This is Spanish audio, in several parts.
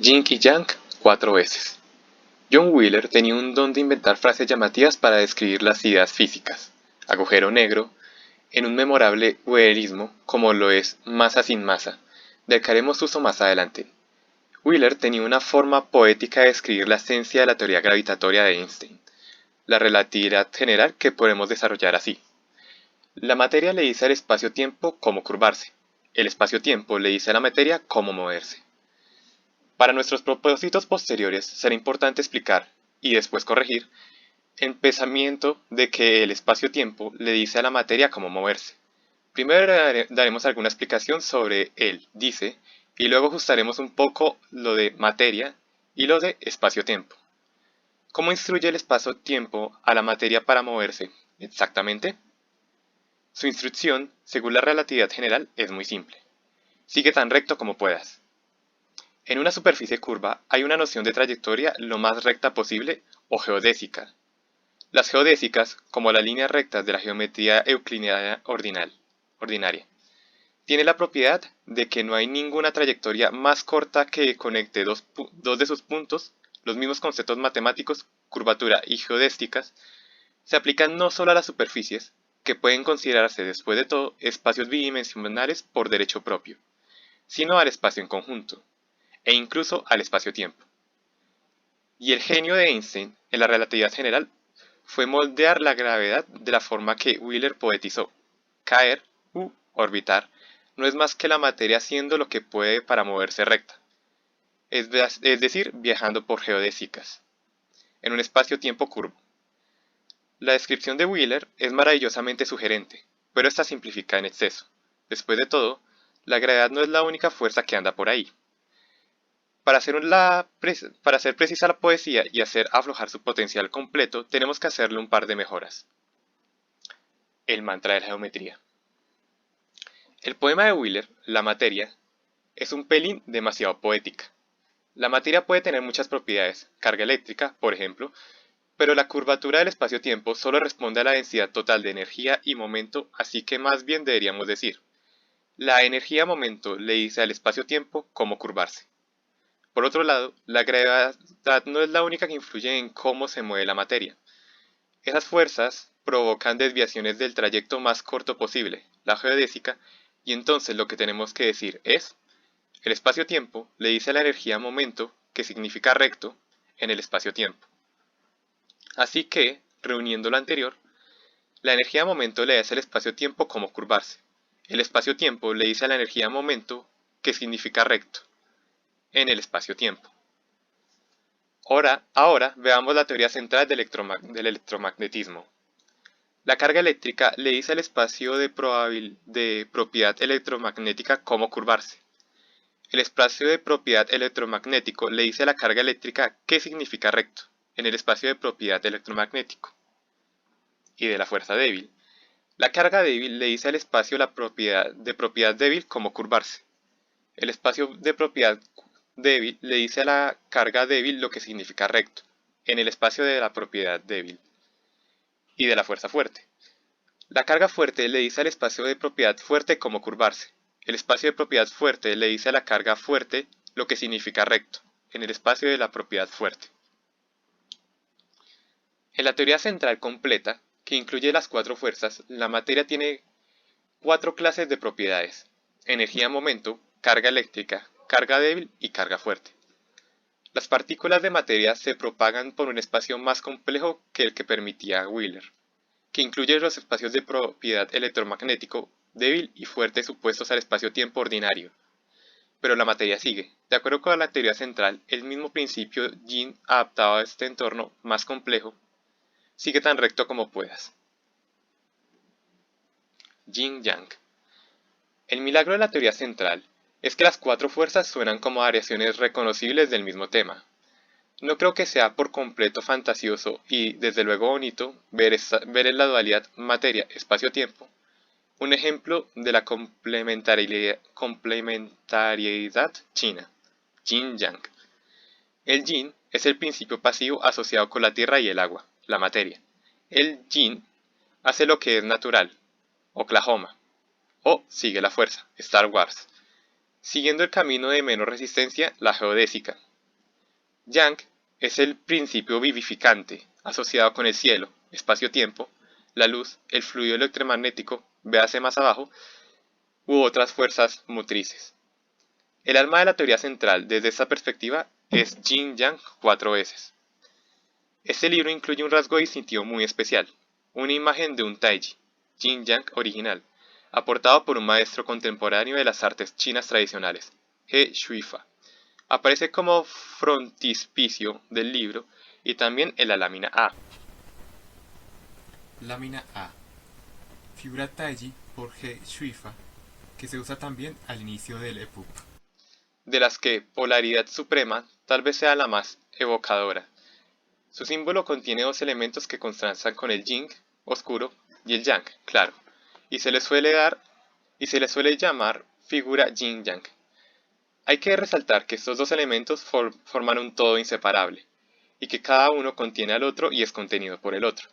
Yin y Yang 4 veces. John Wheeler tenía un don de inventar frases llamativas para describir las ideas físicas. Agujero negro, en un memorable wheelerismo como lo es masa sin masa, del que haremos uso más adelante. Wheeler tenía una forma poética de describir la esencia de la teoría gravitatoria de Einstein, la relatividad general que podemos desarrollar así. La materia le dice al espacio-tiempo cómo curvarse, el espacio-tiempo le dice a la materia cómo moverse. Para nuestros propósitos posteriores será importante explicar, y después corregir, el pensamiento de que el espacio-tiempo le dice a la materia cómo moverse. Primero daremos alguna explicación sobre el dice, y luego ajustaremos un poco lo de materia y lo de espacio-tiempo. ¿Cómo instruye el espacio-tiempo a la materia para moverse? Exactamente. Su instrucción, según la relatividad general, es muy simple. Sigue tan recto como puedas. En una superficie curva hay una noción de trayectoria lo más recta posible o geodésica. Las geodésicas, como las líneas rectas de la geometría euclidiana ordinaria, tiene la propiedad de que no hay ninguna trayectoria más corta que conecte dos de sus puntos. Los mismos conceptos matemáticos, curvatura y geodésicas, se aplican no solo a las superficies, que pueden considerarse después de todo espacios bidimensionales por derecho propio, sino al espacio en conjunto, e incluso al espacio-tiempo. Y el genio de Einstein en la relatividad general fue moldear la gravedad de la forma que Wheeler poetizó. Caer u orbitar no es más que la materia haciendo lo que puede para moverse recta, es decir, viajando por geodésicas, en un espacio-tiempo curvo. La descripción de Wheeler es maravillosamente sugerente, pero esta simplifica en exceso. Después de todo, la gravedad no es la única fuerza que anda por ahí. Para hacer precisa la poesía y hacer aflojar su potencial completo, tenemos que hacerle un par de mejoras. El mantra de la geometría. El poema de Wheeler, La materia, es un pelín demasiado poética. La materia puede tener muchas propiedades, carga eléctrica, por ejemplo, pero la curvatura del espacio-tiempo solo responde a la densidad total de energía y momento, así que más bien deberíamos decir, la energía-momento le dice al espacio-tiempo cómo curvarse. Por otro lado, la gravedad no es la única que influye en cómo se mueve la materia. Esas fuerzas provocan desviaciones del trayecto más corto posible, la geodésica, y entonces lo que tenemos que decir es, el espacio-tiempo le dice a la energía momento, que significa recto, en el espacio-tiempo. Así que, reuniendo lo anterior, la energía momento le dice al espacio-tiempo cómo curvarse. El espacio-tiempo le dice a la energía momento, que significa recto, en el espacio-tiempo. Ahora veamos la teoría central del electromagnetismo. La carga eléctrica le dice al espacio de propiedad electromagnética cómo curvarse. El espacio de propiedad electromagnético le dice a la carga eléctrica qué significa recto, en el espacio de propiedad electromagnético. Y de la fuerza débil. La carga débil le dice al espacio de propiedad débil cómo curvarse. El espacio de propiedad débil le dice a la carga débil lo que significa recto, en el espacio de la propiedad débil. Y de la fuerza fuerte. La carga fuerte le dice al espacio de propiedad fuerte cómo curvarse. El espacio de propiedad fuerte le dice a la carga fuerte lo que significa recto, en el espacio de la propiedad fuerte. En la teoría central completa, que incluye las cuatro fuerzas, la materia tiene cuatro clases de propiedades: energía-momento, carga eléctrica, carga débil y carga fuerte. Las partículas de materia se propagan por un espacio más complejo que el que permitía Wheeler, que incluye los espacios de propiedad electromagnético débil y fuerte supuestos al espacio-tiempo ordinario. Pero la materia sigue. De acuerdo con la teoría central, el mismo principio yin adaptado a este entorno más complejo, sigue tan recto como puedas. Yin-yang. El milagro de la teoría central es que las cuatro fuerzas suenan como variaciones reconocibles del mismo tema. No creo que sea por completo fantasioso y, desde luego bonito, ver en la dualidad materia-espacio-tiempo un ejemplo de la complementariedad china, yin-yang. El yin es el principio pasivo asociado con la tierra y el agua, la materia. El yin hace lo que es natural, Oklahoma, o sigue la fuerza, Star Wars, siguiendo el camino de menos resistencia, la geodésica, Yang es el principio vivificante, asociado con el cielo, espacio-tiempo, la luz, el fluido electromagnético, véase más abajo, u otras fuerzas motrices. El alma de la teoría central desde esta perspectiva es Yin-Yang cuatro veces. Este libro incluye un rasgo distintivo muy especial, una imagen de un taiji, Yin-Yang original, aportado por un maestro contemporáneo de las artes chinas tradicionales, He Shuifa. Aparece como frontispicio del libro y también en la lámina A. Lámina A. Figura Taiji por He Shuifa, que se usa también al inicio del EPUB. De las que Polaridad Suprema tal vez sea la más evocadora. Su símbolo contiene dos elementos que contrastan con el Yin, oscuro, y el Yang, claro, y se le suele llamar figura Yin-Yang. Hay que resaltar que estos dos elementos forman un todo inseparable, y que cada uno contiene al otro y es contenido por el otro.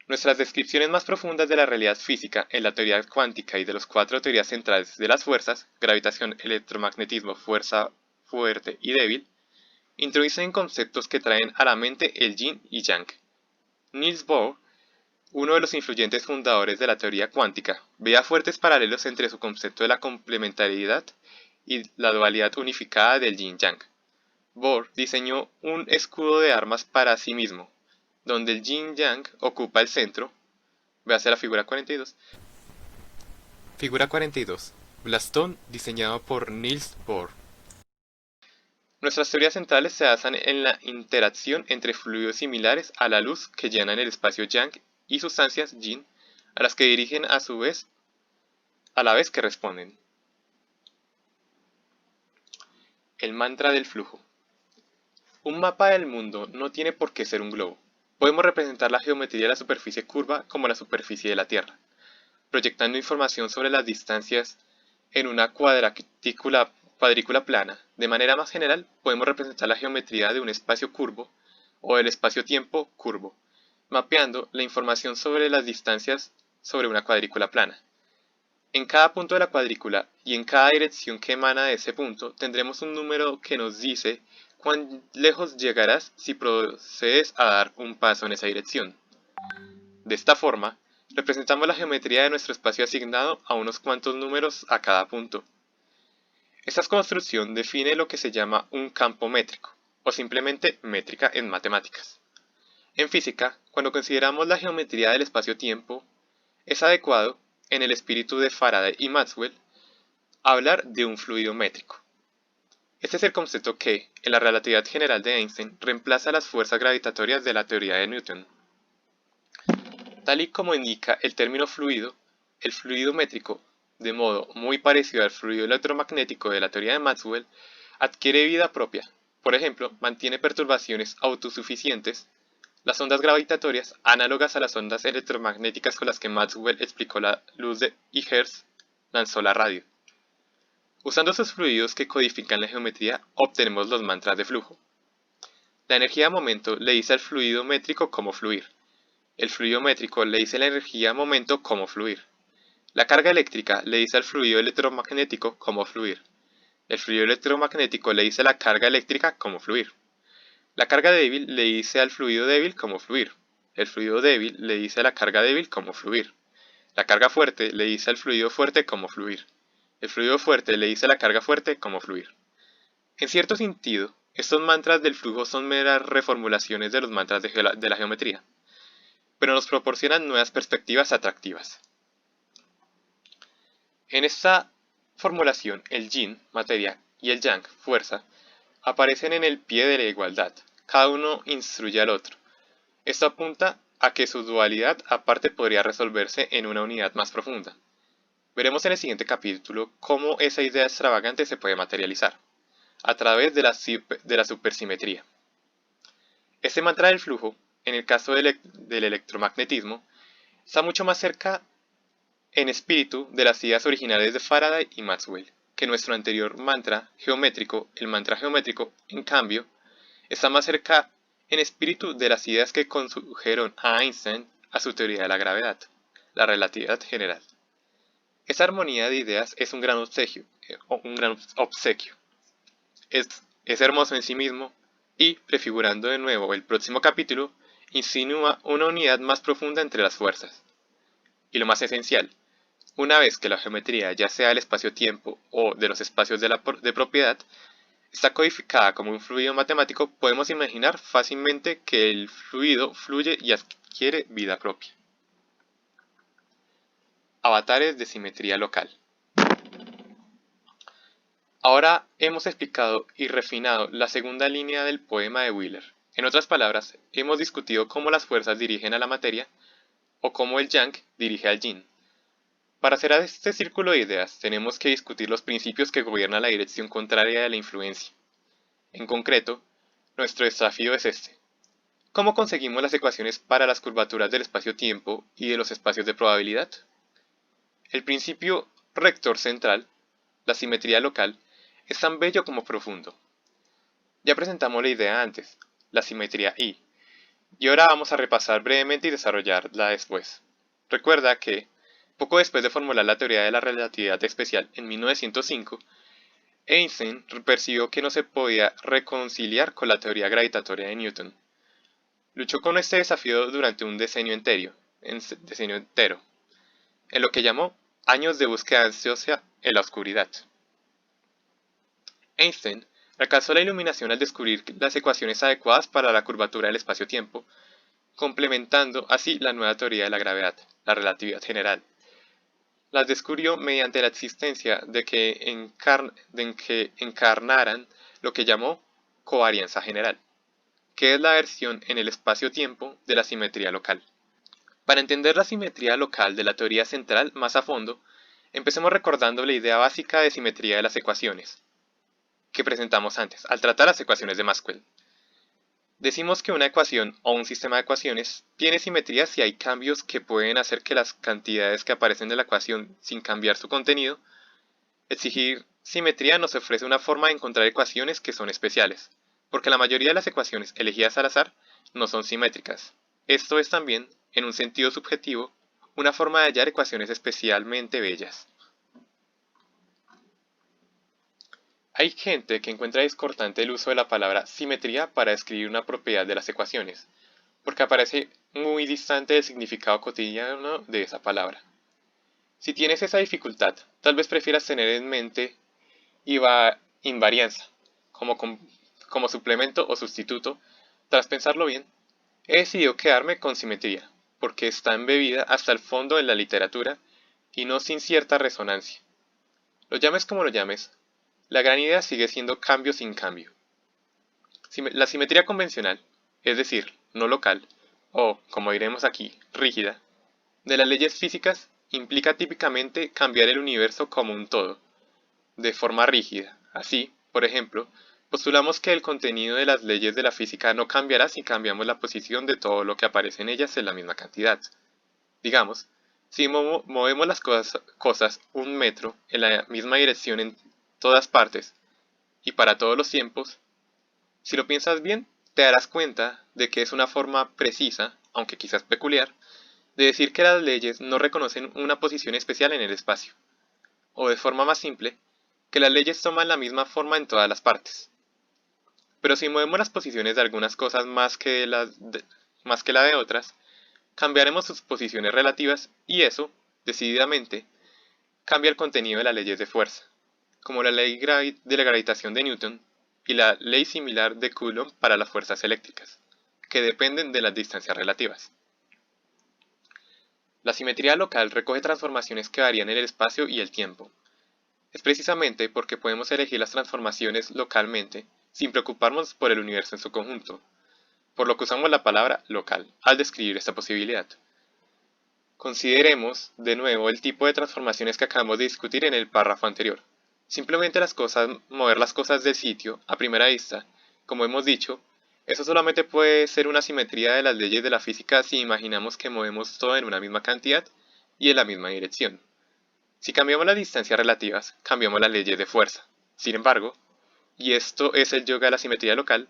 Nuestras descripciones más profundas de la realidad física en la teoría cuántica y de las cuatro teorías centrales de las fuerzas, gravitación, electromagnetismo, fuerza fuerte y débil, introducen conceptos que traen a la mente el yin y yang. Niels Bohr, uno de los influyentes fundadores de la teoría cuántica, veía fuertes paralelos entre su concepto de la complementariedad y la dualidad unificada del yin-yang. Bohr diseñó un escudo de armas para sí mismo, donde el yin-yang ocupa el centro. Véase la figura 42. Figura 42. Blastón diseñado por Niels Bohr. Nuestras teorías centrales se basan en la interacción entre fluidos similares a la luz que llenan el espacio yang y sustancias yin, a las que dirigen a la vez que responden. El mantra del flujo. Un mapa del mundo no tiene por qué ser un globo. Podemos representar la geometría de la superficie curva como la superficie de la Tierra, proyectando información sobre las distancias en una cuadrícula plana. De manera más general, podemos representar la geometría de un espacio curvo o del espacio-tiempo curvo, mapeando la información sobre las distancias sobre una cuadrícula plana. En cada punto de la cuadrícula y en cada dirección que emana de ese punto, tendremos un número que nos dice cuán lejos llegarás si procedes a dar un paso en esa dirección. De esta forma, representamos la geometría de nuestro espacio asignado a unos cuantos números a cada punto. Esta construcción define lo que se llama un campo métrico, o simplemente métrica en matemáticas. En física, cuando consideramos la geometría del espacio-tiempo, es adecuado, en el espíritu de Faraday y Maxwell, hablar de un fluido métrico. Este es el concepto que, en la relatividad general de Einstein, reemplaza las fuerzas gravitatorias de la teoría de Newton. Tal y como indica el término fluido, el fluido métrico, de modo muy parecido al fluido electromagnético de la teoría de Maxwell, adquiere vida propia. Por ejemplo, mantiene perturbaciones autosuficientes, las ondas gravitatorias, análogas a las ondas electromagnéticas con las que Maxwell explicó la luz y Hertz lanzó la radio. Usando esos fluidos que codifican la geometría, obtenemos los mantras de flujo. La energía-momento le dice al fluido métrico cómo fluir. El fluido métrico le dice a la energía-momento cómo fluir. La carga eléctrica le dice al fluido electromagnético cómo fluir. El fluido electromagnético le dice a la carga eléctrica cómo fluir. La carga débil le dice al fluido débil cómo fluir. El fluido débil le dice a la carga débil cómo fluir. La carga fuerte le dice al fluido fuerte cómo fluir. El fluido fuerte le dice a la carga fuerte cómo fluir. En cierto sentido, estos mantras del flujo son meras reformulaciones de los mantras de la geometría, pero nos proporcionan nuevas perspectivas atractivas. En esta formulación, el yin, materia, y el yang, fuerza, aparecen en el pie de la igualdad. Cada uno instruye al otro. Esto apunta a que su dualidad aparte podría resolverse en una unidad más profunda. Veremos en el siguiente capítulo cómo esa idea extravagante se puede materializar, a través de la supersimetría. Este mantra del flujo, en el caso del electromagnetismo, está mucho más cerca en espíritu de las ideas originales de Faraday y Maxwell, que nuestro anterior mantra geométrico. El mantra geométrico, en cambio, está más cerca en espíritu de las ideas que condujeron a Einstein a su teoría de la gravedad, la relatividad general. Esta armonía de ideas es un gran obsequio. Es hermoso en sí mismo, y, prefigurando de nuevo el próximo capítulo, insinúa una unidad más profunda entre las fuerzas. Y lo más esencial, una vez que la geometría, ya sea del espacio-tiempo o de los espacios de propiedad, está codificada como un fluido matemático, podemos imaginar fácilmente que el fluido fluye y adquiere vida propia. Avatares de simetría local. Ahora hemos explicado y refinado la segunda línea del poema de Wheeler. En otras palabras, hemos discutido cómo las fuerzas dirigen a la materia o cómo el yang dirige al yin. Para cerrar este círculo de ideas, tenemos que discutir los principios que gobiernan la dirección contraria de la influencia. En concreto, nuestro desafío es este. ¿Cómo conseguimos las ecuaciones para las curvaturas del espacio-tiempo y de los espacios de probabilidad? El principio rector central, la simetría local, es tan bello como profundo. Ya presentamos la idea antes, la simetría I, y ahora vamos a repasar brevemente y desarrollarla después. Recuerda que, poco después de formular la teoría de la relatividad especial en 1905, Einstein percibió que no se podía reconciliar con la teoría gravitatoria de Newton. Luchó con este desafío durante un decenio entero, en lo que llamó años de búsqueda ansiosa en la oscuridad. Einstein alcanzó la iluminación al descubrir las ecuaciones adecuadas para la curvatura del espacio-tiempo, complementando así la nueva teoría de la gravedad, la relatividad general. Las descubrió mediante la existencia de que encarnaran lo que llamó covarianza general, que es la versión en el espacio-tiempo de la simetría local. Para entender la simetría local de la teoría central más a fondo, empecemos recordando la idea básica de simetría de las ecuaciones, que presentamos antes, al tratar las ecuaciones de Maxwell. Decimos que una ecuación o un sistema de ecuaciones tiene simetría si hay cambios que pueden hacer que las cantidades que aparecen en la ecuación sin cambiar su contenido. Exigir simetría nos ofrece una forma de encontrar ecuaciones que son especiales, porque la mayoría de las ecuaciones elegidas al azar no son simétricas. Esto es también, en un sentido subjetivo, una forma de hallar ecuaciones especialmente bellas. Hay gente que encuentra discordante el uso de la palabra simetría para describir una propiedad de las ecuaciones, porque aparece muy distante del significado cotidiano de esa palabra. Si tienes esa dificultad, tal vez prefieras tener en mente invarianza como suplemento o sustituto. Tras pensarlo bien, he decidido quedarme con simetría, porque está embebida hasta el fondo en la literatura y no sin cierta resonancia. Lo llames como lo llames, la gran idea sigue siendo cambio sin cambio. La simetría convencional, es decir, no local, o, como diremos aquí, rígida, de las leyes físicas implica típicamente cambiar el universo como un todo, de forma rígida. Así, por ejemplo, postulamos que el contenido de las leyes de la física no cambiará si cambiamos la posición de todo lo que aparece en ellas en la misma cantidad. Digamos, si movemos las cosas 1 metro en la misma dirección en todas partes y para todos los tiempos, si lo piensas bien, te darás cuenta de que es una forma precisa, aunque quizás peculiar, de decir que las leyes no reconocen una posición especial en el espacio, o de forma más simple, que las leyes toman la misma forma en todas las partes. Pero si movemos las posiciones de algunas cosas más que la de otras, cambiaremos sus posiciones relativas y eso, decididamente, cambia el contenido de las leyes de fuerza, como la ley de la gravitación de Newton y la ley similar de Coulomb para las fuerzas eléctricas, que dependen de las distancias relativas. La simetría local recoge transformaciones que varían en el espacio y el tiempo. Es precisamente porque podemos elegir las transformaciones localmente, sin preocuparnos por el universo en su conjunto, por lo que usamos la palabra local al describir esta posibilidad. Consideremos, de nuevo, el tipo de transformaciones que acabamos de discutir en el párrafo anterior. Simplemente mover las cosas del sitio, a primera vista, como hemos dicho, eso solamente puede ser una simetría de las leyes de la física si imaginamos que movemos todo en una misma cantidad y en la misma dirección. Si cambiamos las distancias relativas, cambiamos las leyes de fuerza. Sin embargo, y esto es el yoga de la simetría local,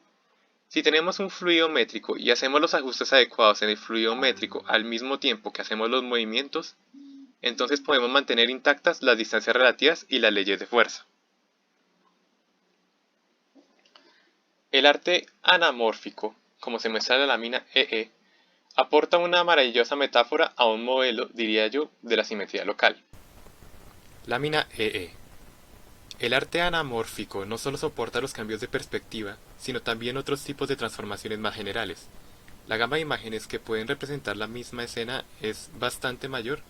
si tenemos un fluido métrico y hacemos los ajustes adecuados en el fluido métrico al mismo tiempo que hacemos los movimientos, entonces podemos mantener intactas las distancias relativas y las leyes de fuerza. El arte anamórfico, como se muestra en la lámina EE, aporta una maravillosa metáfora a un modelo, diría yo, de la simetría local. Lámina EE. El arte anamórfico no solo soporta los cambios de perspectiva, sino también otros tipos de transformaciones más generales. La gama de imágenes que pueden representar la misma escena es bastante mayor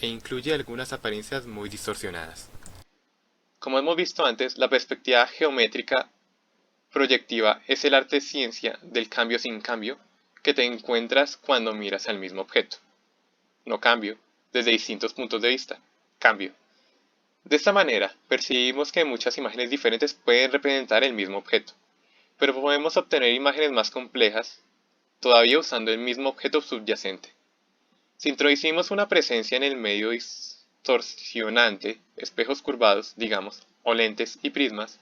e incluye algunas apariencias muy distorsionadas. Como hemos visto antes, la perspectiva geométrica proyectiva es el arte ciencia del cambio sin cambio que te encuentras cuando miras al mismo objeto. No cambio, desde distintos puntos de vista. Cambio. De esta manera, percibimos que muchas imágenes diferentes pueden representar el mismo objeto, pero podemos obtener imágenes más complejas todavía usando el mismo objeto subyacente. Si introducimos una presencia en el medio distorsionante, espejos curvados, digamos, o lentes y prismas,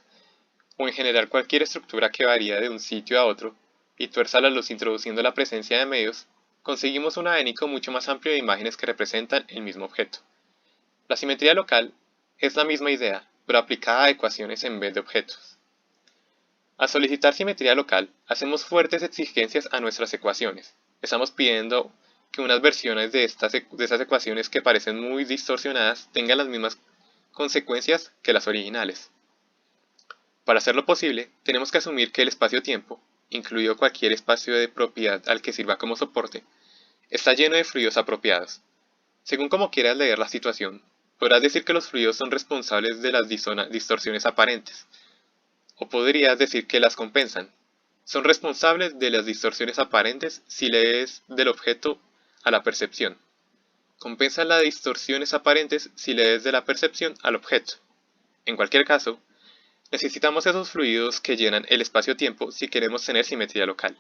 o en general cualquier estructura que varía de un sitio a otro, y tuerza la luz introduciendo la presencia de medios, conseguimos un abanico mucho más amplio de imágenes que representan el mismo objeto. La simetría local es la misma idea, pero aplicada a ecuaciones en vez de objetos. Al solicitar simetría local, hacemos fuertes exigencias a nuestras ecuaciones. Estamos pidiendo que unas versiones de estas ecuaciones que parecen muy distorsionadas tengan las mismas consecuencias que las originales. Para hacerlo posible, tenemos que asumir que el espacio-tiempo, incluido cualquier espacio de propiedad al que sirva como soporte, está lleno de fluidos apropiados. Según como quieras leer la situación, podrás decir que los fluidos son responsables de las distorsiones aparentes, o podrías decir que las compensan. Son responsables de las distorsiones aparentes si lees del objeto a la percepción. Compensan las distorsiones aparentes si lees de la percepción al objeto. En cualquier caso, necesitamos esos fluidos que llenan el espacio-tiempo si queremos tener simetría local.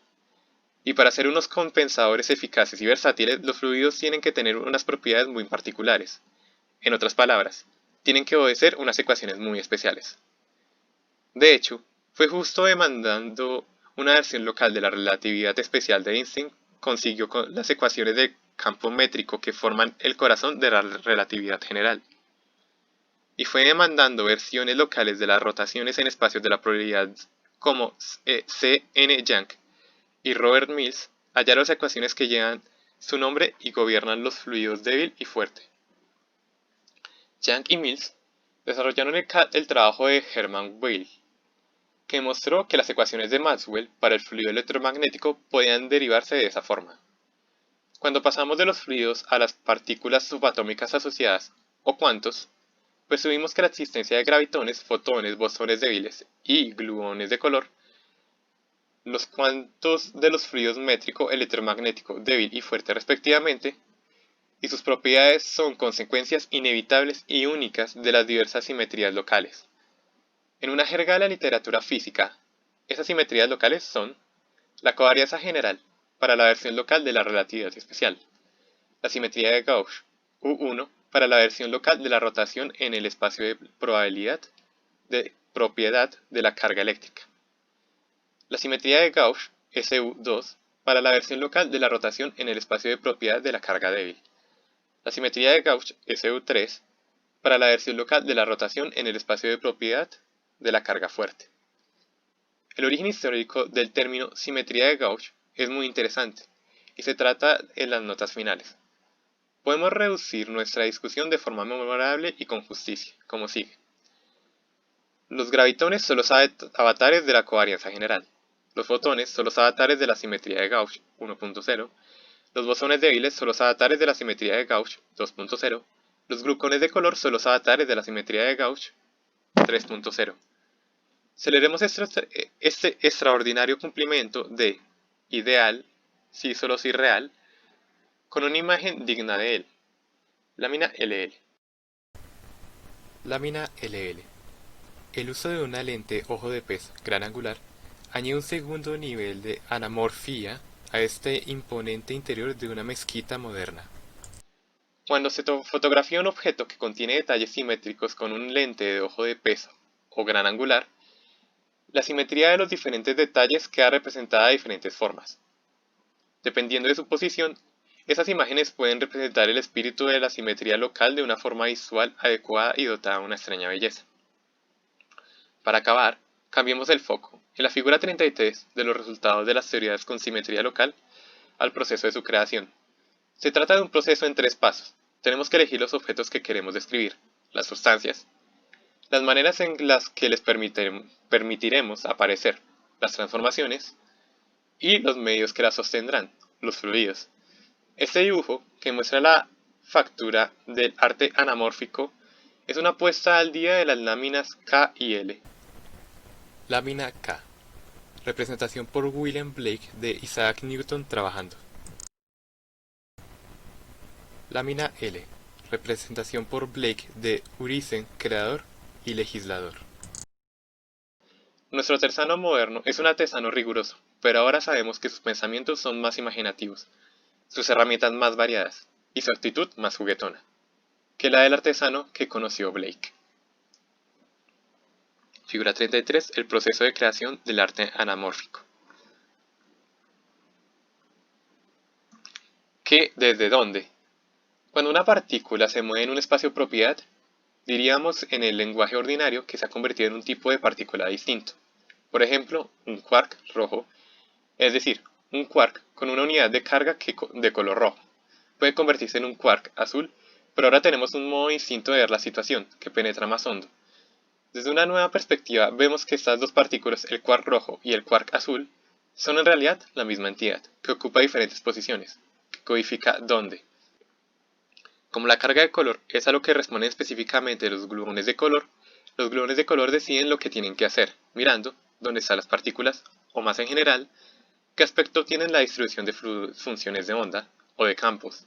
Y para ser unos compensadores eficaces y versátiles, los fluidos tienen que tener unas propiedades muy particulares. En otras palabras, tienen que obedecer unas ecuaciones muy especiales. De hecho, fue justo demandando una versión local de la relatividad especial de Einstein consiguió las ecuaciones de campo métrico que forman el corazón de la relatividad general. Y fue demandando versiones locales de las rotaciones en espacios de la probabilidad como C. N. Young y Robert Mills hallaron las ecuaciones que llevan su nombre y gobiernan los fluidos débil y fuerte. Young y Mills desarrollaron el trabajo de Hermann Weyl, que mostró que las ecuaciones de Maxwell para el fluido electromagnético podían derivarse de esa forma. Cuando pasamos de los fluidos a las partículas subatómicas asociadas, o cuantos, percibimos que la existencia de gravitones, fotones, bosones débiles y gluones de color, los cuantos de los fluidos métrico, electromagnético, débil y fuerte respectivamente, y sus propiedades son consecuencias inevitables y únicas de las diversas simetrías locales. En una jerga de la literatura física, esas simetrías locales son la covarianza general para la versión local de la relatividad especial, la simetría de Gauss, U1 para la versión local de la rotación en el espacio de probabilidad de propiedad de la carga eléctrica, la simetría de Gauss, SU2 para la versión local de la rotación en el espacio de propiedad de la carga débil, la simetría de Gauss, SU3 para la versión local de la rotación en el espacio de propiedad de la carga fuerte. El origen histórico del término simetría de Gauss es muy interesante y se trata en las notas finales. Podemos reducir nuestra discusión de forma memorable y con justicia, como sigue. Los gravitones son los avatares de la covarianza general. Los fotones son los avatares de la simetría de Gauss 1.0. Los bosones débiles son los avatares de la simetría de Gauss 2.0. Los glucones de color son los avatares de la simetría de Gauss 3.0. Celebremos este extraordinario cumplimiento de ideal, si solo si real, con una imagen digna de él. Lámina LL. Lámina LL. El uso de una lente ojo de pez gran angular añade un segundo nivel de anamorfía a este imponente interior de una mezquita moderna. Cuando se fotografía un objeto que contiene detalles simétricos con un lente de ojo de pez o gran angular, la simetría de los diferentes detalles queda representada de diferentes formas. Dependiendo de su posición, esas imágenes pueden representar el espíritu de la simetría local de una forma visual adecuada y dotada de una extraña belleza. Para acabar, cambiemos el foco, en la figura 33, de los resultados de las teorías con simetría local, al proceso de su creación. Se trata de un proceso en 3 pasos. Tenemos que elegir los objetos que queremos describir, las sustancias, las maneras en las que les permitiremos aparecer, las transformaciones, y los medios que las sostendrán, los fluidos. Este dibujo, que muestra la factura del arte anamórfico, es una puesta al día de las láminas K y L. Lámina K. Representación por William Blake de Isaac Newton trabajando. Lámina L. Representación por Blake de Urizen, creador y legislador. Nuestro artesano moderno es un artesano riguroso, pero ahora sabemos que sus pensamientos son más imaginativos, sus herramientas más variadas y su actitud más juguetona que la del artesano que conoció Blake. Figura 33. El proceso de creación del arte anamórfico. ¿Qué? ¿Desde dónde? Cuando una partícula se mueve en un espacio propiedad, diríamos en el lenguaje ordinario que se ha convertido en un tipo de partícula distinto. Por ejemplo, un quark rojo, es decir, un quark con una unidad de carga de color rojo, puede convertirse en un quark azul, pero ahora tenemos un modo distinto de ver la situación, que penetra más hondo. Desde una nueva perspectiva vemos que estas dos partículas, el quark rojo y el quark azul, son en realidad la misma entidad, que ocupa diferentes posiciones, que codifica dónde. Como la carga de color es a lo que responden específicamente los gluones de color deciden lo que tienen que hacer, mirando dónde están las partículas, o más en general, qué aspecto tienen la distribución de funciones de onda o de campos.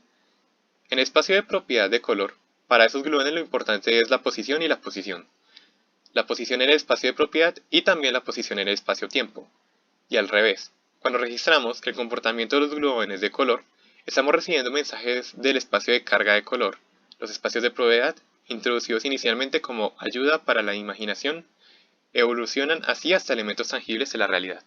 En el espacio de propiedad de color, para esos gluones lo importante es la posición y la posición. La posición en el espacio de propiedad y también la posición en el espacio-tiempo. Y al revés, cuando registramos el comportamiento de los gluones de color, estamos recibiendo mensajes del espacio de carga de color, los espacios de propiedad, introducidos inicialmente como ayuda para la imaginación, evolucionan así hasta elementos tangibles de la realidad.